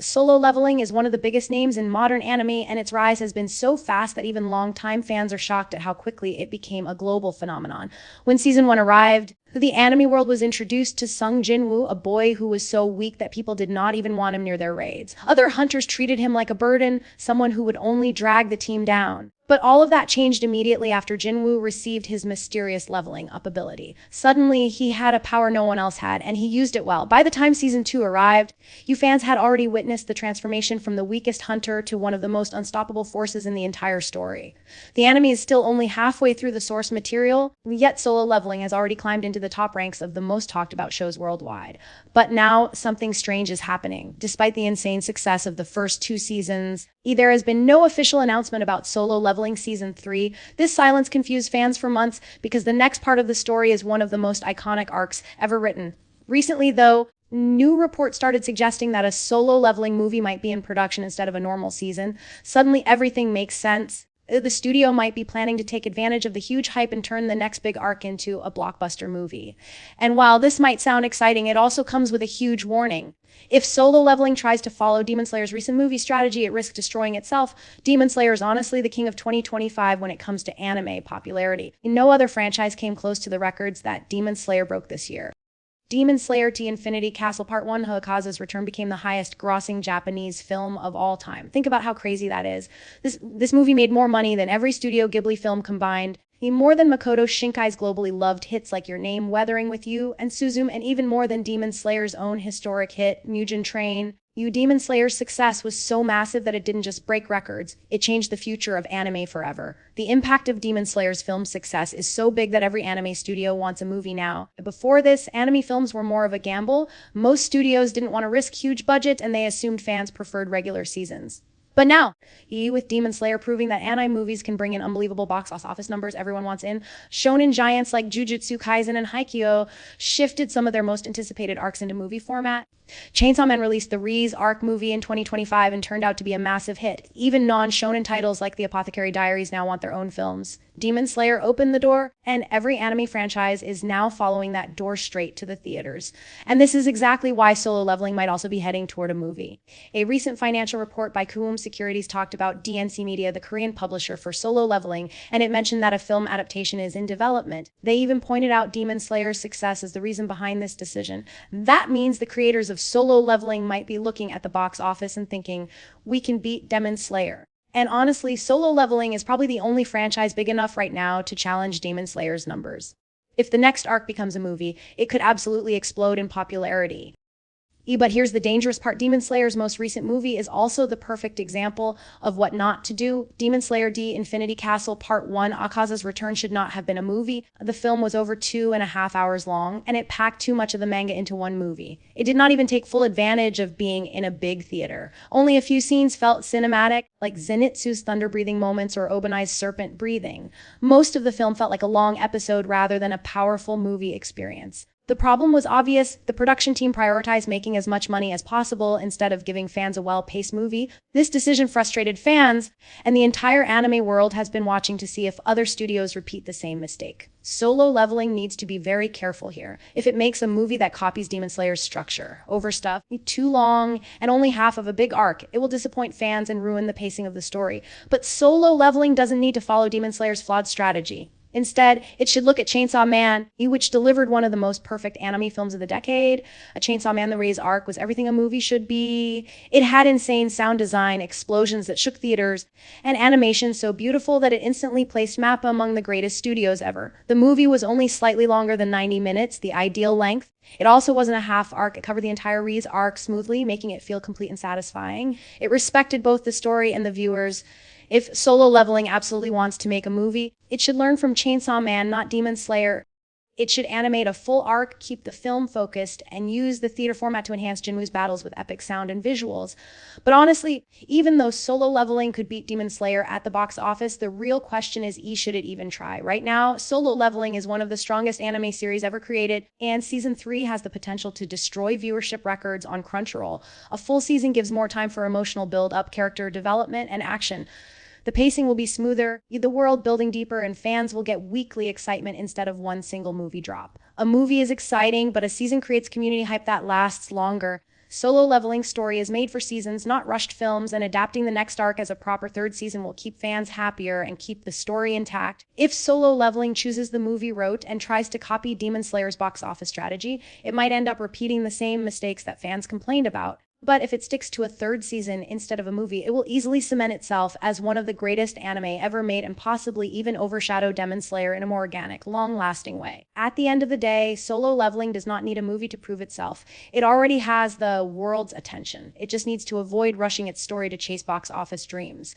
Solo Leveling is one of the biggest names in modern anime, and its rise has been so fast that even longtime fans are shocked at how quickly it became a global phenomenon. When season 1 arrived, the anime world was introduced to Sung Jin-woo, a boy who was so weak that people did not even want him near their raids. Other hunters treated him like a burden, someone who would only drag the team down. But all of that changed immediately after Jinwoo received his mysterious leveling up ability. Suddenly, he had a power no one else had, and he used it well. By the time season 2 arrived, you fans had already witnessed the transformation from the weakest hunter to one of the most unstoppable forces in the entire story. The anime is still only halfway through the source material, yet Solo Leveling has already climbed into the top ranks of the most talked about shows worldwide. But now, something strange is happening. Despite the insane success of the first 2 seasons, there has been no official announcement about Solo Leveling Season 3. This silence confused fans for months because the next part of the story is one of the most iconic arcs ever written. Recently, though, new reports started suggesting that a Solo Leveling movie might be in production instead of a normal season. Suddenly, everything makes sense. The studio might be planning to take advantage of the huge hype and turn the next big arc into a blockbuster movie. And while this might sound exciting, it also comes with a huge warning. If Solo Leveling tries to follow Demon Slayer's recent movie strategy, it risks destroying itself. Demon Slayer is honestly the king of 2025 when it comes to anime popularity. No other franchise came close to the records that Demon Slayer broke this year. Demon Slayer The Infinity Castle Part 1 Hokaza's Return became the highest grossing Japanese film of all time. Think about how crazy that is. This movie made more money than every Studio Ghibli film combined. More than Makoto Shinkai's globally loved hits like Your Name, Weathering with You, and Suzume, and even more than Demon Slayer's own historic hit, Mugen Train. Demon Slayer's success was so massive that it didn't just break records, it changed the future of anime forever. The impact of Demon Slayer's film success is so big that every anime studio wants a movie now. Before this, anime films were more of a gamble. Most studios didn't want to risk huge budgets, and they assumed fans preferred regular seasons. But now, with Demon Slayer proving that anime movies can bring in unbelievable box office numbers everyone wants in, shonen giants like Jujutsu Kaisen and Haikyuu shifted some of their most anticipated arcs into movie format. Chainsaw Man released the Riz arc movie in 2025 and turned out to be a massive hit. Even non-shonen titles like The Apothecary Diaries now want their own films. Demon Slayer opened the door, and every anime franchise is now following that door straight to the theaters. And this is exactly why Solo Leveling might also be heading toward a movie. A recent financial report by Kuum Securities talked about DNC Media, the Korean publisher for Solo Leveling, and it mentioned that a film adaptation is in development. They even pointed out Demon Slayer's success as the reason behind this decision. That means the creators of Solo Leveling might be looking at the box office and thinking, we can beat Demon Slayer. And honestly, Solo Leveling is probably the only franchise big enough right now to challenge Demon Slayer's numbers. If the next arc becomes a movie, it could absolutely explode in popularity. But here's the dangerous part. Demon Slayer's most recent movie is also the perfect example of what not to do. Demon Slayer The Infinity Castle Part 1 Akaza's Return should not have been a movie. The film was over 2.5 hours long, and it packed too much of the manga into one movie. It did not even take full advantage of being in a big theater. Only a few scenes felt cinematic, like Zenitsu's thunder-breathing moments or Obanai's serpent breathing. Most of the film felt like a long episode rather than a powerful movie experience. The problem was obvious. The production team prioritized making as much money as possible instead of giving fans a well-paced movie. This decision frustrated fans, and the entire anime world has been watching to see if other studios repeat the same mistake. Solo Leveling needs to be very careful here. If it makes a movie that copies Demon Slayer's structure, overstuffed, too long, and only half of a big arc, it will disappoint fans and ruin the pacing of the story. But Solo Leveling doesn't need to follow Demon Slayer's flawed strategy. Instead, it should look at Chainsaw Man, which delivered one of the most perfect anime films of the decade. A Chainsaw Man The Riz arc was everything a movie should be. It had insane sound design, explosions that shook theaters, and animation so beautiful that it instantly placed MAPPA among the greatest studios ever. The movie was only slightly longer than 90 minutes, the ideal length. It also wasn't a half arc. It covered the entire Riz arc smoothly, making it feel complete and satisfying. It respected both the story and the viewers. If Solo Leveling absolutely wants to make a movie, it should learn from Chainsaw Man, not Demon Slayer. It should animate a full arc, keep the film focused, and use the theater format to enhance Jinwoo's battles with epic sound and visuals. But honestly, even though Solo Leveling could beat Demon Slayer at the box office, the real question is, should it even try? Right now, Solo Leveling is one of the strongest anime series ever created, and Season 3 has the potential to destroy viewership records on Crunchyroll. A full season gives more time for emotional build-up, character development, and action. The pacing will be smoother, the world building deeper, and fans will get weekly excitement instead of one single movie drop. A movie is exciting, but a season creates community hype that lasts longer. Solo Leveling's story is made for seasons, not rushed films, and adapting the next arc as a proper third season will keep fans happier and keep the story intact. If Solo Leveling chooses the movie route and tries to copy Demon Slayer's box office strategy, it might end up repeating the same mistakes that fans complained about. But if it sticks to a third season instead of a movie, it will easily cement itself as one of the greatest anime ever made and possibly even overshadow Demon Slayer in a more organic, long-lasting way. At the end of the day, Solo Leveling does not need a movie to prove itself. It already has the world's attention. It just needs to avoid rushing its story to chase box office dreams.